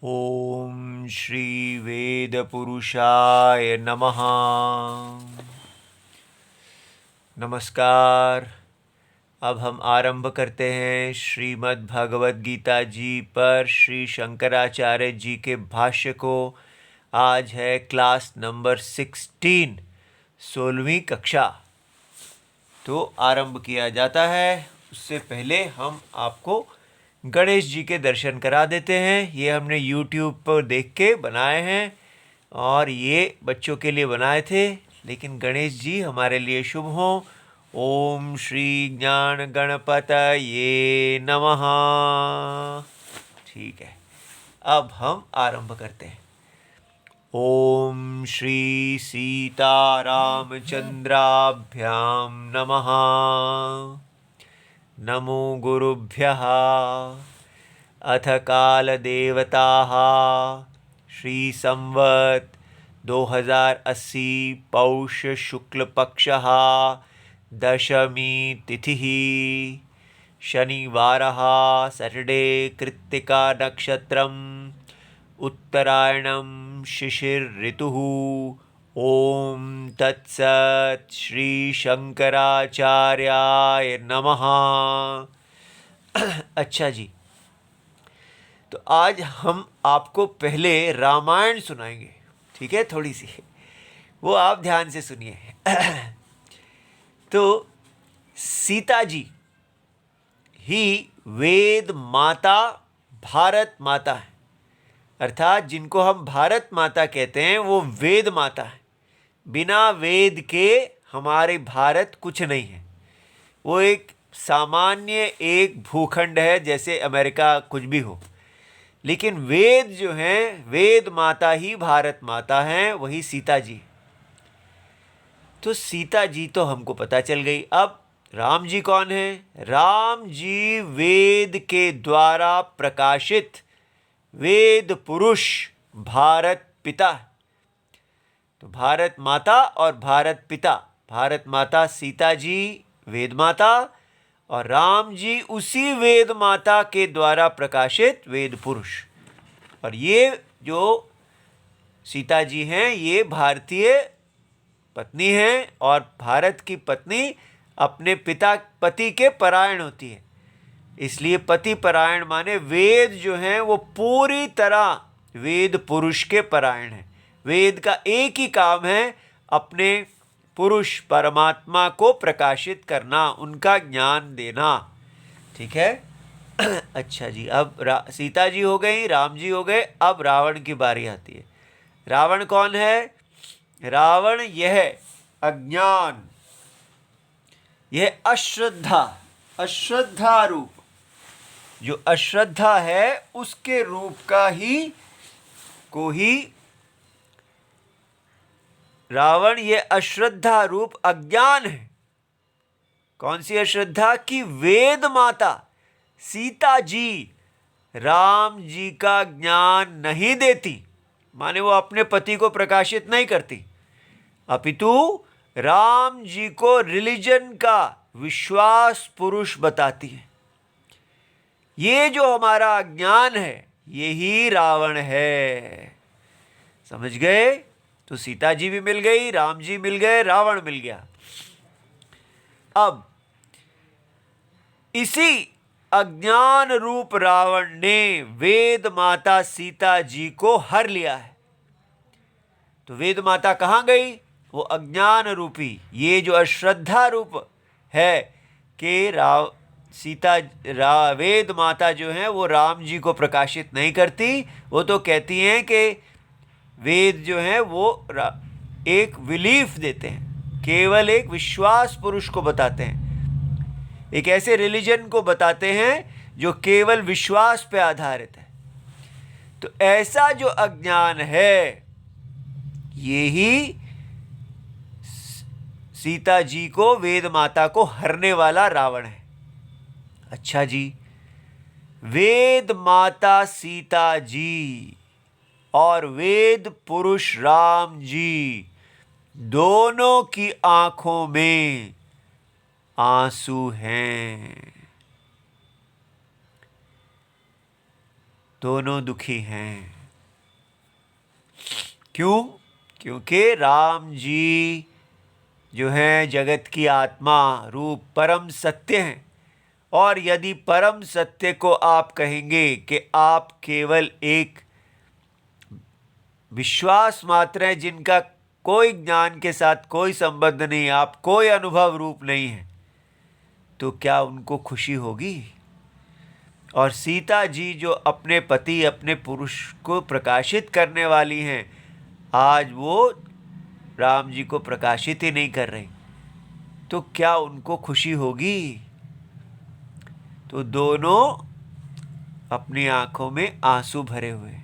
ओम श्री वेद पुरुषाय नमः। नमस्कार। अब हम आरंभ करते हैं श्रीमद् भगवद गीता जी पर श्री शंकराचार्य जी के भाष्य को। आज है क्लास नंबर 16, 16वीं कक्षा। तो आरंभ किया जाता है। उससे पहले हम आपको गणेश जी के दर्शन करा देते हैं। ये हमने YouTube पर देख के बनाए हैं और ये बच्चों के लिए बनाए थे, लेकिन गणेश जी हमारे लिए शुभ हों। ओम श्री ज्ञान गणपतये नमः। ठीक है, अब हम आरंभ करते हैं। ओम श्री सीतारामचंद्राभ्यां नमः। नमो गुरुभ्यः। अथ कालदेवताः श्री संवत् 2080 पौष शुक्ल पक्षः दशमी तिथिः शनिवारः सैटरडे कृत्तिका नक्षत्रम् उत्तरायणं शिशिर ऋतुः। ओम तत्सत् श्री शंकराचार्याय नमः। अच्छा जी, तो आज हम आपको पहले रामायण सुनाएंगे, ठीक है? थोड़ी सी वो आप ध्यान से सुनिए। तो सीता जी ही वेद माता, भारत माता है। अर्थात जिनको हम भारत माता कहते हैं वो वेद माता है। बिना वेद के हमारे भारत कुछ नहीं है। वो एक सामान्य एक भूखंड है, जैसे अमेरिका कुछ भी हो, लेकिन वेद जो हैं, वेद माता ही भारत माता हैं, वही सीता जी। तो सीता जी तो हमको पता चल गई। अब राम जी कौन है? राम जी वेद के द्वारा प्रकाशित वेद पुरुष, भारत पिता। तो भारत माता और भारत पिता, भारत माता सीता जी वेद माता और राम जी उसी वेद माता के द्वारा प्रकाशित वेद पुरुष। और ये जो सीता जी हैं ये भारतीय पत्नी हैं, और भारत की पत्नी अपने पिता पति के परायण होती है। इसलिए पति परायण माने वेद जो हैं वो पूरी तरह वेद पुरुष के परायण हैं। वेद का एक ही काम है, अपने पुरुष परमात्मा को प्रकाशित करना, उनका ज्ञान देना। ठीक है। अच्छा जी, अब सीता जी हो गई, राम जी हो गए। अब रावण की बारी आती है। रावण कौन है? रावण यह अज्ञान, यह अश्रद्धा, अश्रद्धा रूप, जो अश्रद्धा है उसके रूप का ही रावण, ये अश्रद्धा रूप अज्ञान है। कौन सी अश्रद्धा? कि वेद माता सीता जी राम जी का ज्ञान नहीं देती, माने वो अपने पति को प्रकाशित नहीं करती, अपितु राम जी को रिलीजन का विश्वास पुरुष बताती है। ये जो हमारा अज्ञान है यही रावण है। समझ गए? तो सीता जी भी मिल गई, राम जी मिल गए, रावण मिल गया। अब इसी अज्ञान रूप रावण ने वेद माता सीता जी को हर लिया है। तो वेद माता कहां गई? वो अज्ञान रूपी, ये जो अश्रद्धा रूप है कि वेद माता जो है वो राम जी को प्रकाशित नहीं करती। वो तो कहती हैं कि वेद जो है वो एक बिलीफ देते हैं, केवल एक विश्वास पुरुष को बताते हैं, एक ऐसे रिलीजन को बताते हैं जो केवल विश्वास पे आधारित है। तो ऐसा जो अज्ञान है यही सीता जी को, वेद माता को हरने वाला रावण है। अच्छा जी, वेद माता सीता जी और वेद पुरुष राम जी दोनों की आंखों में आंसू हैं। दोनों दुखी हैं। क्यों? क्योंकि राम जी जो हैं जगत की आत्मा रूप परम सत्य हैं, और यदि परम सत्य को आप कहेंगे कि आप केवल एक विश्वास मात्र हैं जिनका कोई ज्ञान के साथ कोई संबंध नहीं, आप कोई अनुभव रूप नहीं है, तो क्या उनको खुशी होगी? और सीता जी जो अपने पति अपने पुरुष को प्रकाशित करने वाली हैं, आज वो राम जी को प्रकाशित ही नहीं कर रही, तो क्या उनको खुशी होगी? तो दोनों अपनी आंखों में आंसू भरे हुए हैं।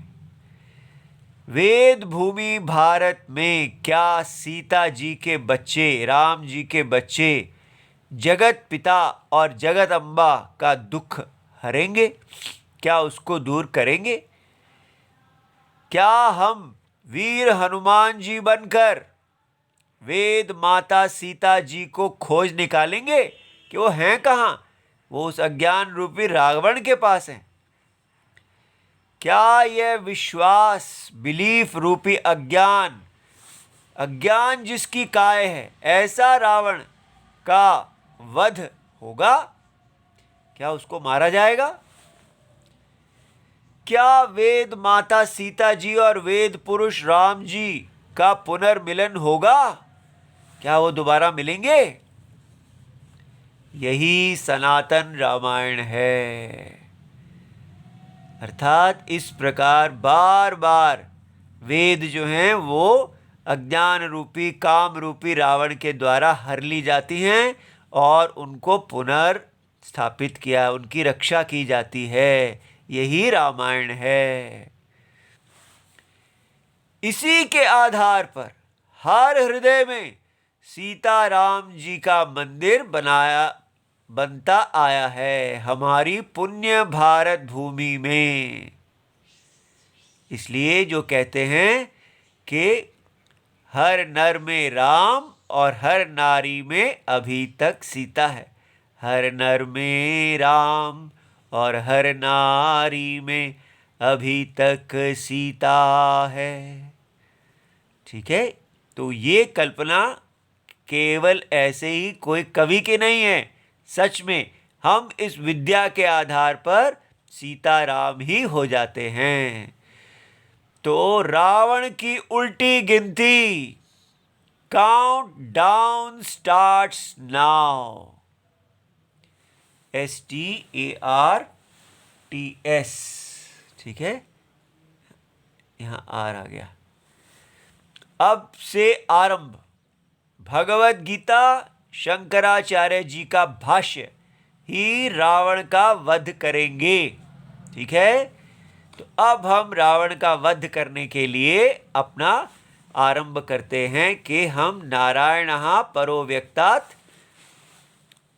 वेद भूमि भारत में क्या सीता जी के बच्चे, राम जी के बच्चे जगत पिता और जगत अम्बा का दुख हरेंगे? क्या उसको दूर करेंगे? क्या हम वीर हनुमान जी बनकर वेद माता सीता जी को खोज निकालेंगे कि वो हैं कहाँ? वो उस अज्ञान रूपी रावण के पास हैं। क्या यह विश्वास, बिलीफ रूपी अज्ञान, अज्ञान जिसकी काय है, ऐसा रावण का वध होगा? क्या उसको मारा जाएगा? क्या वेद माता सीता जी और वेद पुरुष राम जी का पुनर्मिलन होगा? क्या वो दोबारा मिलेंगे? यही सनातन रामायण है। अर्थात इस प्रकार बार बार वेद जो हैं वो अज्ञान रूपी काम रूपी रावण के द्वारा हर ली जाती हैं और उनको पुनर्स्थापित किया, उनकी रक्षा की जाती है। यही रामायण है। इसी के आधार पर हर हृदय में सीता राम जी का मंदिर बनता आया है हमारी पुण्य भारत भूमि में। इसलिए जो कहते हैं कि हर नर में राम और हर नारी में अभी तक सीता है, हर नर में राम और हर नारी में अभी तक सीता है। ठीक है, तो ये कल्पना केवल ऐसे ही कोई कवि की नहीं है। सच में हम इस विद्या के आधार पर सीता राम ही हो जाते हैं। तो रावण की उल्टी गिनती, count down starts now. STARTS। ठीक है, यहां आर आ गया। अब से आरंभ भगवत गीता शंकराचार्य जी का भाष्य ही रावण का वध करेंगे। ठीक है, तो अब हम रावण का वध करने के लिए अपना आरंभ करते हैं कि हम नारायणः परो व्यक्तात्।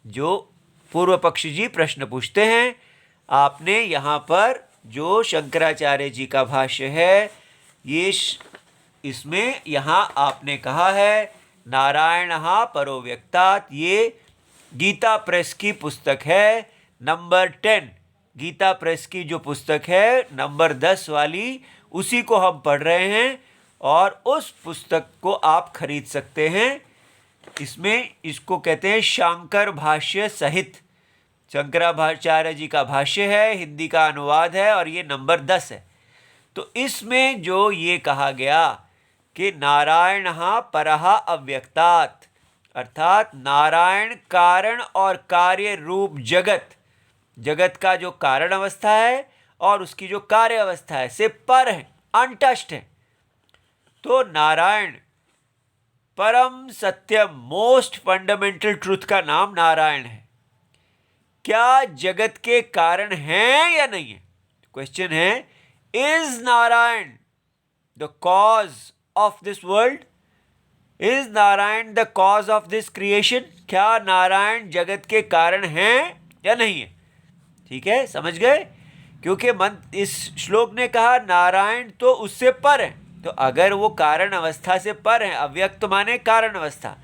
जो पूर्व पक्षी जी प्रश्न पूछते हैं, आपने यहाँ पर जो शंकराचार्य जी का भाष्य है, ये इसमें यहाँ आपने कहा है नारायणः परो व्यक्तात्। ये गीता प्रेस की पुस्तक है, नंबर 10 गीता प्रेस की जो पुस्तक है नंबर 10 वाली, उसी को हम पढ़ रहे हैं और उस पुस्तक को आप खरीद सकते हैं। इसमें इसको कहते हैं शांकर भाष्य सहित। शंकराचार्य जी का भाष्य है, हिंदी का अनुवाद है और ये नंबर 10 है। तो इसमें जो ये कहा गया कि नारायणः परः अव्यक्तात्, अर्थात नारायण कारण और कार्य रूप जगत, जगत का जो कारण अवस्था है और उसकी जो कार्य अवस्था है से पर है, अनटच्ड है। तो नारायण परम सत्य, मोस्ट फंडामेंटल ट्रूथ का नाम नारायण है। क्या जगत के कारण हैं या नहीं है? क्वेश्चन है, is Narayan the cause of this world? Is Narayan the cause of this creation? क्या नारायण जगत के कारण हैं या नहीं है? ठीक है, समझ गए? क्योंकि इस श्लोक ने कहा नारायण तो उससे पर है, तो अगर वो कारण अवस्था से पर है, अव्यक्त माने कारण अवस्था,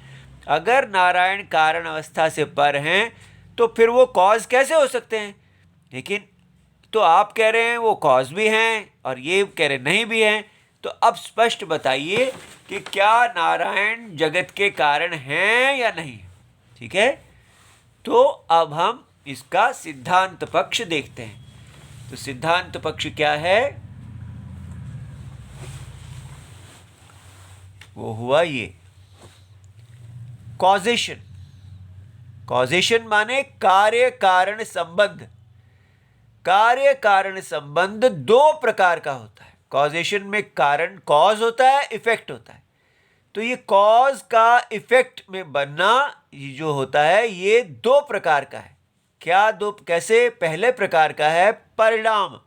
अगर नारायण कारण अवस्था से पर हैं तो फिर वो कॉज कैसे हो सकते हैं? लेकिन तो आप कह रहे हैं वो कॉज भी हैं और ये कह रहे नहीं भी हैं। तो अब स्पष्ट बताइए कि क्या नारायण जगत के कारण हैं या नहीं। ठीक है, तो अब हम इसका सिद्धांत पक्ष देखते हैं। तो सिद्धांत पक्ष क्या है, वो हुआ ये कॉजेशन। कॉजेशन माने कार्य कारण संबंध। कार्य कारण संबंध दो प्रकार का होता है। कॉजेशन में कारण कॉज होता है, इफेक्ट होता है। तो ये कॉज का इफेक्ट में बनना ये जो होता है ये दो प्रकार का है। क्या दो, कैसे? पहले प्रकार का है परिणाम।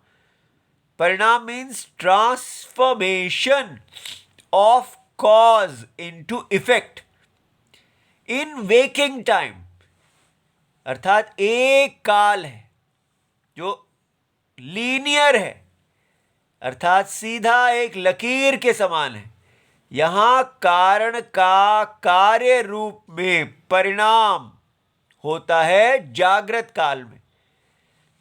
परिणाम means transformation of cause into effect in waking time. अर्थात एक काल है जो लीनियर है, अर्थात सीधा एक लकीर के समान है। यहां कारण का कार्य रूप में परिणाम होता है जागृत काल में।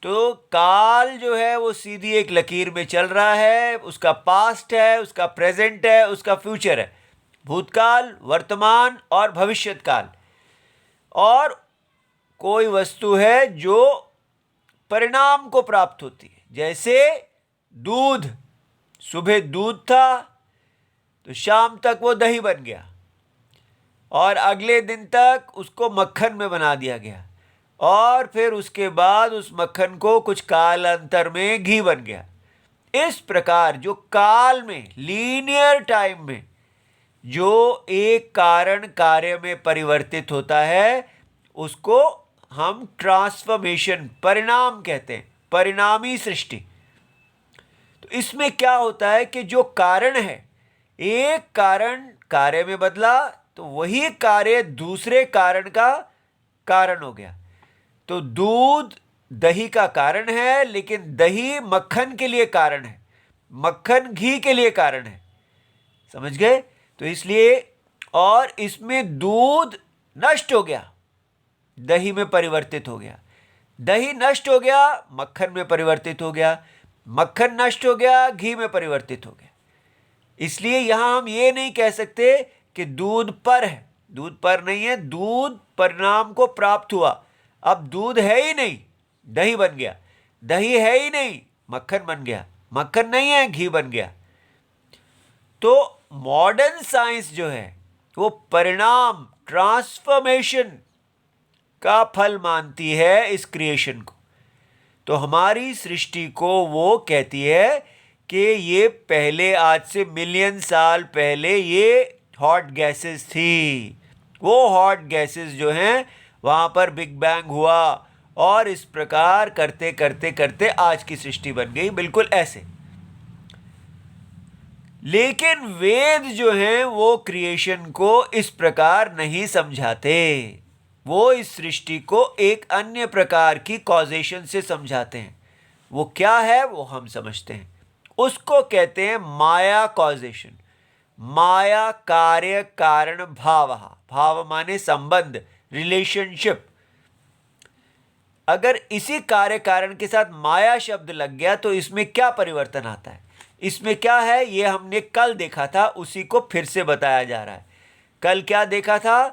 तो काल जो है वो सीधी एक लकीर में चल रहा है। उसका पास्ट है, उसका प्रेजेंट है, उसका फ्यूचर है, भूतकाल, वर्तमान और भविष्यत काल। और कोई वस्तु है जो परिणाम को प्राप्त होती है, जैसे दूध। सुबह दूध था तो शाम तक वो दही बन गया और अगले दिन तक उसको मक्खन में बना दिया गया और फिर उसके बाद उस मक्खन को कुछ काल अंतर में घी बन गया। इस प्रकार जो काल में, लीनियर टाइम में जो एक कारण कार्य में परिवर्तित होता है उसको हम ट्रांसफॉर्मेशन, परिणाम कहते हैं, परिणामी सृष्टि। तो इसमें क्या होता है कि जो कारण है, एक कारण कार्य में बदला तो वही कार्य दूसरे कारण का कारण हो गया। तो दूध दही का कारण है, लेकिन दही मक्खन के लिए कारण है, मक्खन घी के लिए कारण है। समझ गए? तो इसलिए, और इसमें दूध नष्ट हो गया, दही में परिवर्तित हो गया, दही नष्ट हो गया, मक्खन में परिवर्तित हो गया, मक्खन नष्ट हो गया, घी में परिवर्तित हो गया। इसलिए यहां हम ये नहीं कह सकते कि दूध पर है। दूध पर नहीं है, दूध परिणाम को प्राप्त हुआ। अब दूध है ही नहीं, दही बन गया, दही है ही नहीं, मक्खन बन गया, मक्खन नहीं है, घी बन गया। तो मॉडर्न साइंस जो है वो परिणाम, ट्रांसफॉर्मेशन का फल मानती है इस क्रिएशन को। तो हमारी सृष्टि को वो कहती है कि ये पहले, आज से मिलियन साल पहले ये हॉट गैसेस थी। वो हॉट गैसेस जो हैं वहाँ पर बिग बैंग हुआ और इस प्रकार करते करते करते आज की सृष्टि बन गई, बिल्कुल ऐसे। लेकिन वेद जो हैं वो क्रिएशन को इस प्रकार नहीं समझाते। वो इस सृष्टि को एक अन्य प्रकार की कॉजेशन से समझाते हैं। वो क्या है वो हम समझते हैं। उसको कहते हैं माया कॉजेशन। माया कार्य कारण भाव। भाव माने संबंध, रिलेशनशिप। अगर इसी कार्य कारण के साथ माया शब्द लग गया तो इसमें क्या परिवर्तन आता है, इसमें क्या है, ये हमने कल देखा था, उसी को फिर से बताया जा रहा है। कल क्या देखा था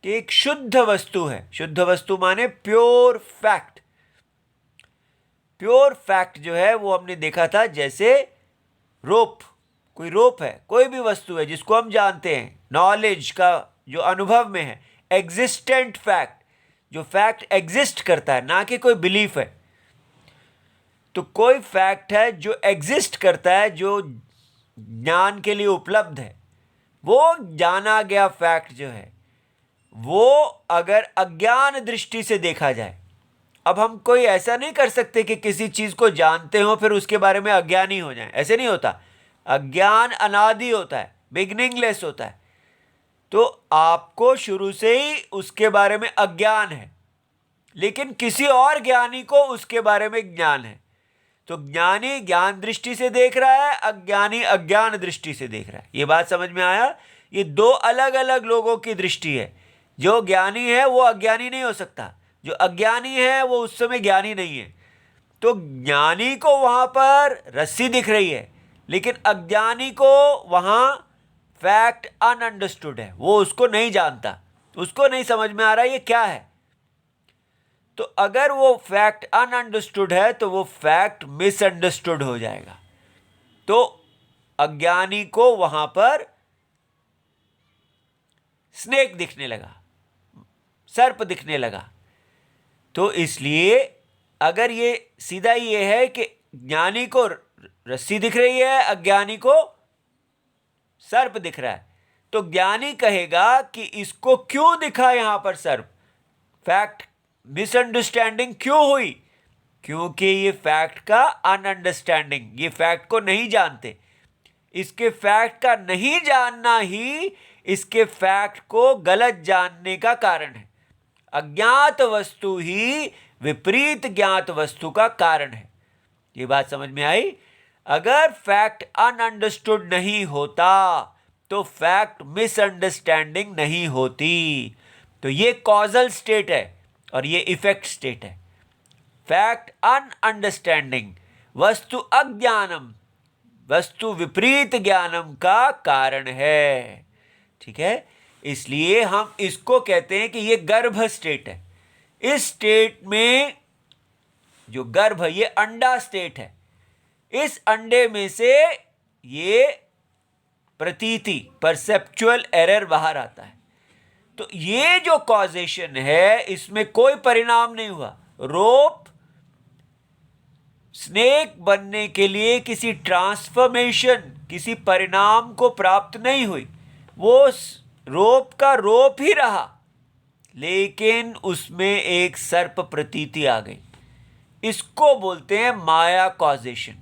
कि एक शुद्ध वस्तु है। शुद्ध वस्तु माने प्योर फैक्ट। प्योर फैक्ट जो है वो हमने देखा था, जैसे रोप। कोई रोप है, कोई भी वस्तु है जिसको हम जानते हैं, नॉलेज का जो अनुभव में है, एग्जिस्टेंट फैक्ट, जो फैक्ट एग्जिस्ट करता है, ना कि कोई बिलीफ है। तो कोई फैक्ट है जो एग्जिस्ट करता है, जो ज्ञान के लिए उपलब्ध है। वो जाना गया फैक्ट जो है वो अगर अज्ञान दृष्टि से देखा जाए, अब हम कोई ऐसा नहीं कर सकते कि किसी चीज को जानते हो फिर उसके बारे में अज्ञानी हो जाएं, ऐसे नहीं होता। अज्ञान अनादि होता है, बिगनिंगलेस होता है। तो आपको शुरू से ही उसके बारे में अज्ञान है, लेकिन किसी और ज्ञानी को उसके बारे में ज्ञान है। तो ज्ञानी ज्ञान दृष्टि से देख रहा है, अज्ञानी अज्ञान दृष्टि से देख रहा है। ये बात समझ में आया? ये दो अलग अलग लोगों की दृष्टि है। जो ज्ञानी है वो अज्ञानी नहीं हो सकता, जो अज्ञानी है वो उस समय ज्ञानी नहीं है। तो ज्ञानी को वहां पर रस्सी दिख रही है, लेकिन अज्ञानी को वहां फैक्ट अनअंडरस्टूड है, वो उसको नहीं जानता, उसको नहीं समझ में आ रहा ये क्या है। तो अगर वो फैक्ट अनअंडरस्टूड है तो वो फैक्ट मिसअंडरस्टूड हो जाएगा। तो अज्ञानी को वहां पर स्नेक दिखने लगा, सर्प दिखने लगा। तो इसलिए अगर ये सीधा ये है कि ज्ञानी को रस्सी दिख रही है, अज्ञानी को सर्प दिख रहा है, तो ज्ञानी कहेगा कि इसको क्यों दिखा यहां पर सर्प, फैक्ट मिसअंडरस्टैंडिंग क्यों हुई, क्योंकि ये फैक्ट का अनअंडरस्टैंडिंग, ये फैक्ट को नहीं जानते। इसके फैक्ट का नहीं जानना ही इसके फैक्ट को गलत जानने का कारण है। अज्ञात वस्तु ही विपरीत ज्ञात वस्तु का कारण है। ये बात समझ में आई? अगर फैक्ट अनअंडरस्टूड नहीं होता तो फैक्ट मिसअंडरस्टैंडिंग नहीं होती। तो ये कॉजल स्टेट है और ये इफेक्ट स्टेट है। फैक्ट अनअंडरस्टैंडिंग, वस्तु अज्ञानम, वस्तु विपरीत ज्ञानम का कारण है। ठीक है, इसलिए हम इसको कहते हैं कि ये गर्भ स्टेट है। इस स्टेट में जो गर्भ, ये अंडा स्टेट है, इस अंडे में से ये प्रतीति, परसेप्चुअल एरर बाहर आता है। तो ये जो कॉजेशन है इसमें कोई परिणाम नहीं हुआ। रोप स्नेक बनने के लिए किसी ट्रांसफॉर्मेशन, किसी परिणाम को प्राप्त नहीं हुई, वो रोप का रोप ही रहा, लेकिन उसमें एक सर्प प्रतीति आ गई। इसको बोलते हैं माया कॉजेशन।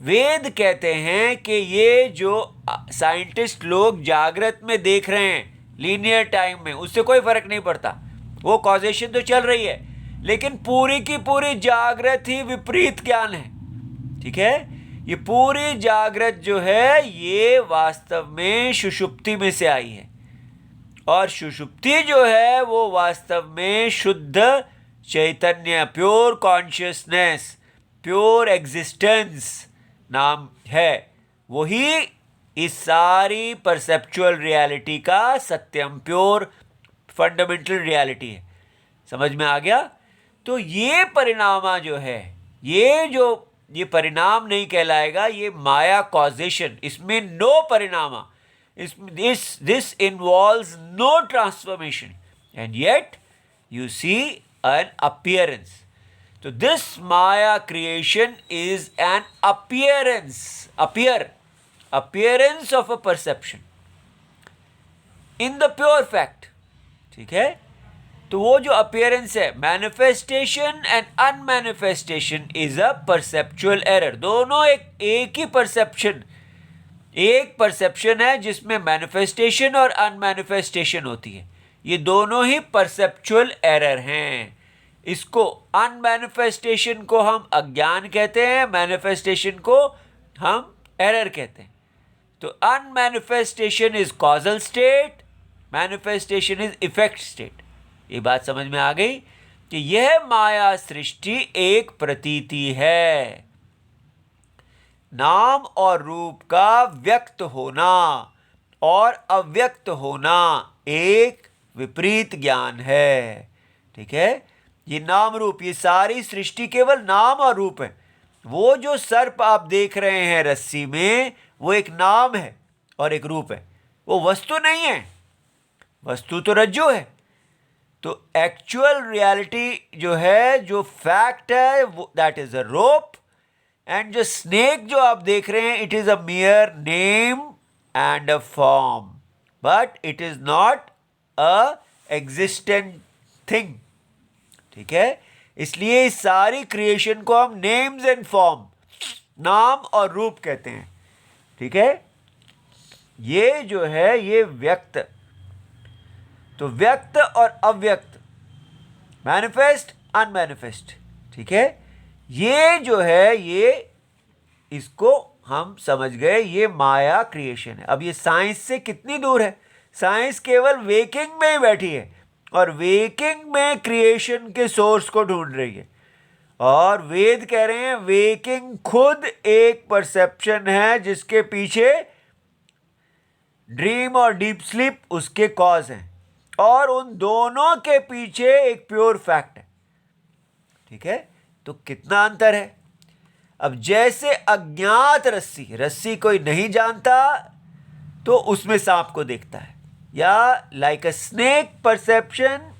वेद कहते हैं कि ये जो साइंटिस्ट लोग जागृत में देख रहे हैं लीनियर टाइम में, उससे कोई फर्क नहीं पड़ता, वो कॉजेशन तो चल रही है, लेकिन पूरी की पूरी जागृत ही विपरीत ज्ञान है। ठीक है, ये पूरी जागृत जो है ये वास्तव में सुषुप्ति में से आई है, और सुषुप्ति जो है वो वास्तव में शुद्ध चैतन्य, प्योर कॉन्शियसनेस, प्योर एग्जिस्टेंस नाम है। वही इस सारी परसेप्चुअल रियलिटी का सत्यम, प्योर फंडामेंटल रियलिटी है। समझ में आ गया? तो ये परिणाम जो है, ये परिणाम नहीं कहलाएगा, ये माया कॉजेशन। इसमें नो परिणाम, this involves no transformation, and yet you see an appearance. So this Maya creation is an appearance of a perception in the pure fact. ठीक है, तो वो जो appearance है, manifestation and unmanifestation is a perceptual error. दोनों एक ही perception, एक perception है जिसमें मैनिफेस्टेशन और अनमैनिफेस्टेशन होती है। ये दोनों ही परसेप्चुअल एरर हैं। इसको अनमैनिफेस्टेशन को हम अज्ञान कहते हैं, मैनिफेस्टेशन को हम एरर कहते हैं। तो unmanifestation is causal state, manifestation is effect state. ये बात समझ में आ गई कि यह माया सृष्टि एक प्रतीति है। नाम और रूप का व्यक्त होना और अव्यक्त होना एक विपरीत ज्ञान है। ठीक है, ये नाम रूप, ये सारी सृष्टि केवल नाम और रूप है। वो जो सर्प आप देख रहे हैं रस्सी में, वो एक नाम है और एक रूप है, वो वस्तु नहीं है। वस्तु तो रज्जु है। तो एक्चुअल रियलिटी जो है, जो फैक्ट है, वो that is a rope, and जो स्नेक जो आप देख रहे हैं, it is a मियर name and a form, but it is not a existent thing. ठीक है, इसलिए इस सारी क्रिएशन को हम नेम्स एंड फॉर्म, नाम और रूप कहते हैं। ठीक है, ये जो है ये व्यक्त, तो व्यक्त और अव्यक्त, मैनिफेस्ट अनमैनिफेस्ट। ठीक है, ये जो है ये इसको हम समझ गए, ये माया क्रिएशन है। अब ये साइंस से कितनी दूर है? साइंस केवल वेकिंग में ही बैठी है और वेकिंग में क्रिएशन के सोर्स को ढूंढ रही है। और वेद कह रहे हैं वेकिंग खुद एक परसेप्शन है जिसके पीछे ड्रीम और डीप स्लीप उसके कॉज हैं, और उन दोनों के पीछे एक प्योर फैक्ट है। ठीक है, तो कितना अंतर है। अब जैसे अज्ञात रस्सी, रस्सी कोई नहीं जानता तो उसमें सांप को देखता है, या like a snake perception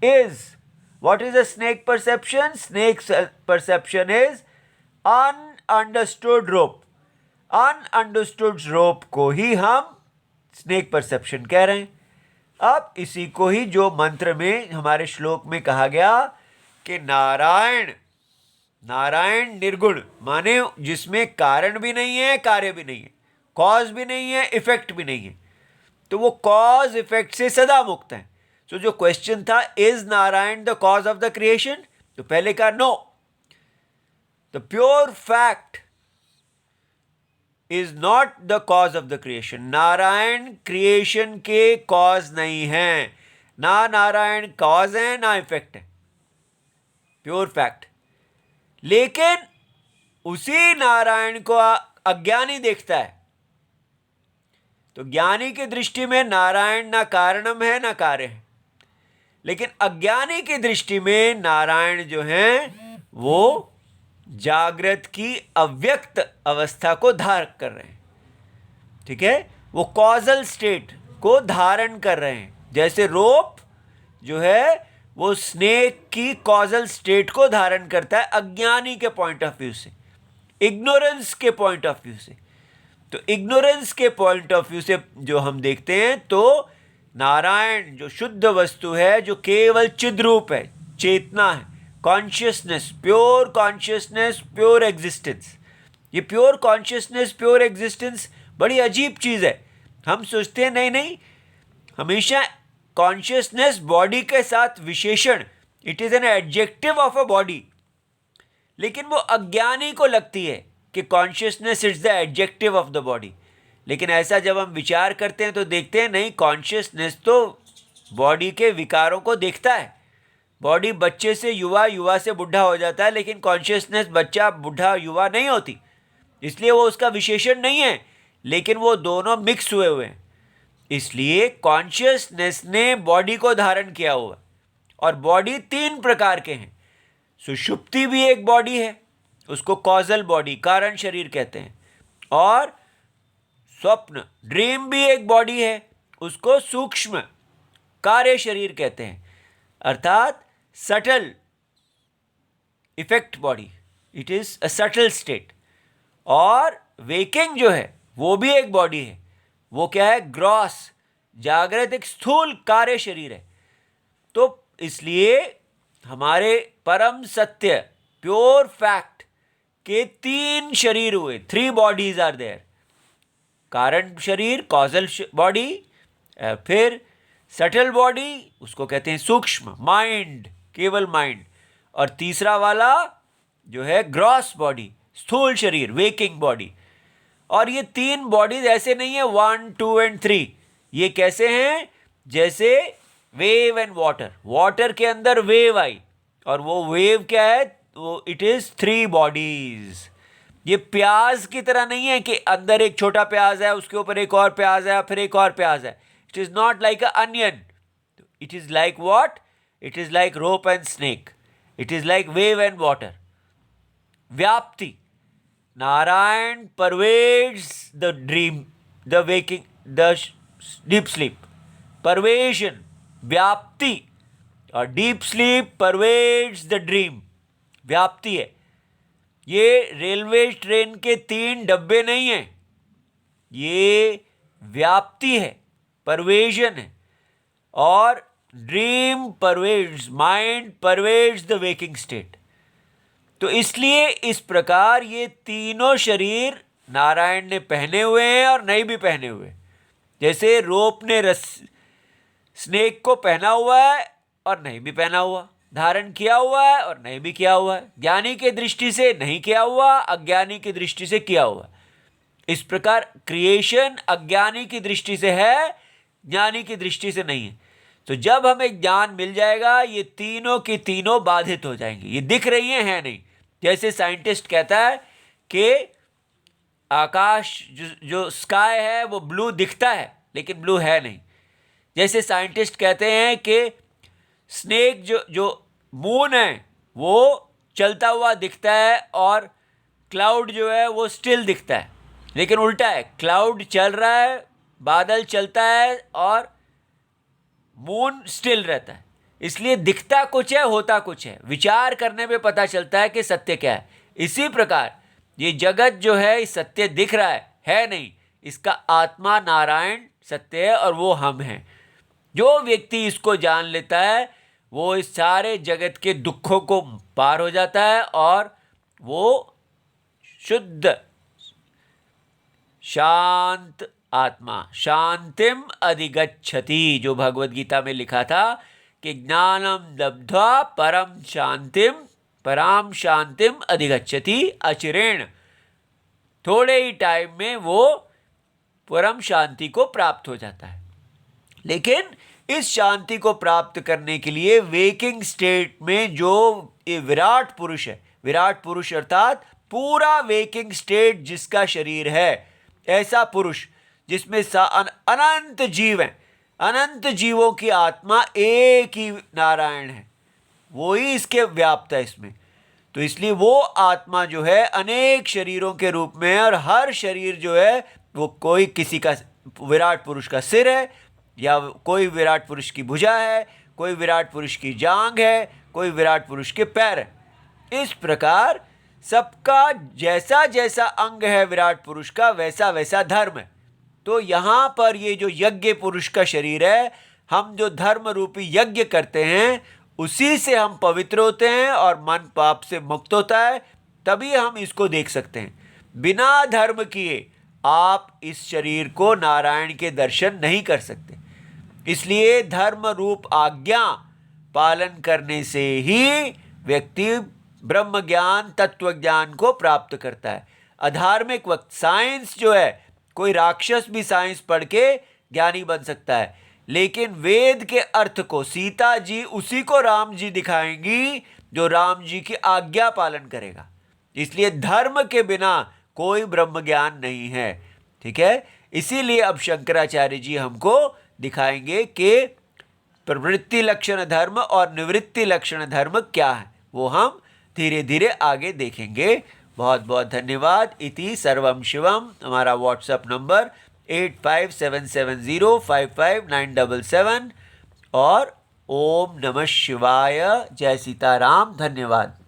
is, what is a snake perception? Snake perception is ununderstood rope. Ununderstood rope को ही हम स्नेक परसेप्शन कह रहे हैं। अब इसी को ही जो मंत्र में हमारे श्लोक में कहा गया कि नारायण, नारायण निर्गुण, माने जिसमें कारण भी नहीं है कार्य भी नहीं है, कॉज भी नहीं है इफेक्ट भी नहीं है, तो वो कॉज इफेक्ट से सदा मुक्त है। तो जो क्वेश्चन था is Narayan the cause of the creation, तो पहले कहा no, the pure fact is not the cause of the creation. Narayan creation के कॉज नहीं है, ना नारायण कॉज है ना इफेक्ट है, प्योर फैक्ट। लेकिन उसी नारायण को अज्ञानी देखता है, तो ज्ञानी की दृष्टि में नारायण ना कारणम है ना कार्य है, लेकिन अज्ञानी की दृष्टि में नारायण जो है वो जागृत की अव्यक्त अवस्था को धारण कर रहे हैं। ठीक है, वो कॉजल स्टेट को धारण कर रहे हैं। जैसे रोप जो है वो स्नेक की कॉजल स्टेट को धारण करता है अज्ञानी के पॉइंट ऑफ व्यू से, इग्नोरेंस के पॉइंट ऑफ व्यू से। तो इग्नोरेंस के पॉइंट ऑफ व्यू से जो हम देखते हैं तो नारायण जो शुद्ध वस्तु है, जो केवल चिद्रूप है, चेतना है, कॉन्शियसनेस, प्योर एग्जिस्टेंस। ये प्योर कॉन्शियसनेस, प्योर एग्जिस्टेंस बड़ी अजीब चीज़ है। हम सोचते हैं नहीं नहीं, हमेशा कॉन्शियसनेस बॉडी के साथ विशेषण, it is an adjective of a body, लेकिन वो अज्ञानी को लगती है कि consciousness is the adjective of the body. लेकिन ऐसा जब हम विचार करते हैं तो देखते हैं नहीं, कॉन्शियसनेस तो बॉडी के विकारों को देखता है। बॉडी बच्चे से युवा, युवा से बुढ़ा हो जाता है, लेकिन कॉन्शियसनेस बच्चा, बुढ़ा, युवा नहीं होती, इसलिए वो उसका विशेषण नहीं है, लेकिन वो दोनों मिक्स हुए हुए हैं। इसलिए कॉन्शियसनेस ने बॉडी को धारण किया हुआ, और बॉडी तीन प्रकार के हैं। सुषुप्ति भी एक बॉडी है, उसको कॉजल बॉडी, कारण शरीर कहते हैं, और स्वप्न, ड्रीम भी एक बॉडी है, उसको सूक्ष्म कार्य शरीर कहते हैं, अर्थात subtle effect body, it is a subtle state. और वेकिंग जो है वो भी एक बॉडी है, वो क्या है? ग्रॉस, जागृत, एक स्थूल कार्य शरीर है। तो इसलिए हमारे परम सत्य प्योर फैक्ट के तीन शरीर हुए, 3 बॉडीज आर देयर, कारण शरीर कॉजल बॉडी, फिर सटल बॉडी उसको कहते हैं सूक्ष्म माइंड, केवल माइंड, और तीसरा वाला जो है ग्रॉस बॉडी, स्थूल शरीर, वेकिंग बॉडी। और ये 3 बॉडीज ऐसे नहीं है 1, 2 एंड 3, ये कैसे हैं? जैसे वेव एंड वाटर, वाटर के अंदर वेव आई, और वो वेव क्या है? वो इट इज 3 बॉडीज। ये प्याज की तरह नहीं है कि अंदर एक छोटा प्याज है, उसके ऊपर एक और प्याज है, फिर एक और प्याज है। It is not like a onion, it is like what? It is like rope and snake, it is like wave and water. व्याप्ति, Narayan pervades the dream, the waking, the deep sleep. Pervasion, व्याप्ति, और deep sleep pervades the dream, व्याप्ति है। ये railway train के 3 डब्बे नहीं हैं, ये व्याप्ति है, परवेशन है। और dream pervades, mind pervades the waking state। तो इसलिए इस प्रकार ये तीनों शरीर नारायण ने पहने हुए हैं और नहीं भी पहने हुए। जैसे रोप ने स्नेक को पहना हुआ है और नहीं भी पहना हुआ, धारण किया हुआ है और नहीं भी किया हुआ है, ज्ञानी के दृष्टि से नहीं किया हुआ, अज्ञानी की दृष्टि से किया हुआ। इस प्रकार क्रिएशन अज्ञानी की दृष्टि से है, ज्ञानी की दृष्टि से नहीं है। तो जब हमें ज्ञान मिल जाएगा ये तीनों की तीनों बाधित हो जाएंगे। ये दिख रही हैं नहीं, जैसे साइंटिस्ट कहता है कि आकाश जो स्काई है वो ब्लू दिखता है लेकिन ब्लू है नहीं। जैसे साइंटिस्ट कहते हैं कि स्नेक जो मून है वो चलता हुआ दिखता है और क्लाउड जो है वो स्टिल दिखता है, लेकिन उल्टा है, क्लाउड चल रहा है, बादल चलता है और मून स्टिल रहता है। इसलिए दिखता कुछ है, होता कुछ है। विचार करने में पता चलता है कि सत्य क्या है। इसी प्रकार ये जगत जो है सत्य दिख रहा है नहीं, इसका आत्मा नारायण सत्य है और वो हम हैं। जो व्यक्ति इसको जान लेता है वो इस सारे जगत के दुखों को पार हो जाता है और वो शुद्ध शांत आत्मा शांतिम अधिगच्छति, जो भगवद गीता में लिखा था कि ज्ञानम लब्ध्वा पराम शांतिम अधिगच्छति अचिरेण। थोड़े ही टाइम में वो परम शांति को प्राप्त हो जाता है। लेकिन इस शांति को प्राप्त करने के लिए वेकिंग स्टेट में जो ये विराट पुरुष है, विराट पुरुष अर्थात पूरा वेकिंग स्टेट जिसका शरीर है, ऐसा पुरुष जिसमें अनंत जीव हैं, अनंत जीवों की आत्मा एक ही नारायण है, वो ही इसके व्याप्त है इसमें। तो इसलिए वो आत्मा जो है अनेक शरीरों के रूप में है और हर शरीर जो है वो कोई किसी का विराट पुरुष का सिर है, या कोई विराट पुरुष की भुजा है, कोई विराट पुरुष की जांग है, कोई विराट पुरुष के पैर है। इस प्रकार सबका जैसा जैसा अंग है विराट पुरुष का वैसा वैसा धर्म है। तो यहाँ पर ये जो यज्ञ पुरुष का शरीर है, हम जो धर्म रूपी यज्ञ करते हैं उसी से हम पवित्र होते हैं और मन पाप से मुक्त होता है, तभी हम इसको देख सकते हैं। बिना धर्म किए आप इस शरीर को नारायण के दर्शन नहीं कर सकते। इसलिए धर्म रूप आज्ञा पालन करने से ही व्यक्ति ब्रह्म ज्ञान तत्व ज्ञान को प्राप्त करता है। अधार्मिक वक्त साइंस जो है, कोई राक्षस भी साइंस पढ़ के ज्ञानी बन सकता है, लेकिन वेद के अर्थ को सीता जी उसी को राम जी दिखाएंगी जो राम जी की आज्ञा पालन करेगा। इसलिए धर्म के बिना कोई ब्रह्म ज्ञान नहीं है। ठीक है, इसीलिए अब शंकराचार्य जी हमको दिखाएंगे कि प्रवृत्ति लक्षण धर्म और निवृत्ति लक्षण धर्म क्या है, वो हम धीरे धीरे आगे देखेंगे। बहुत बहुत धन्यवाद। इति सर्वम शिवम। हमारा व्हाट्सएप नंबर 8577055977 और ओम नमः शिवाय। जय सीताराम। धन्यवाद।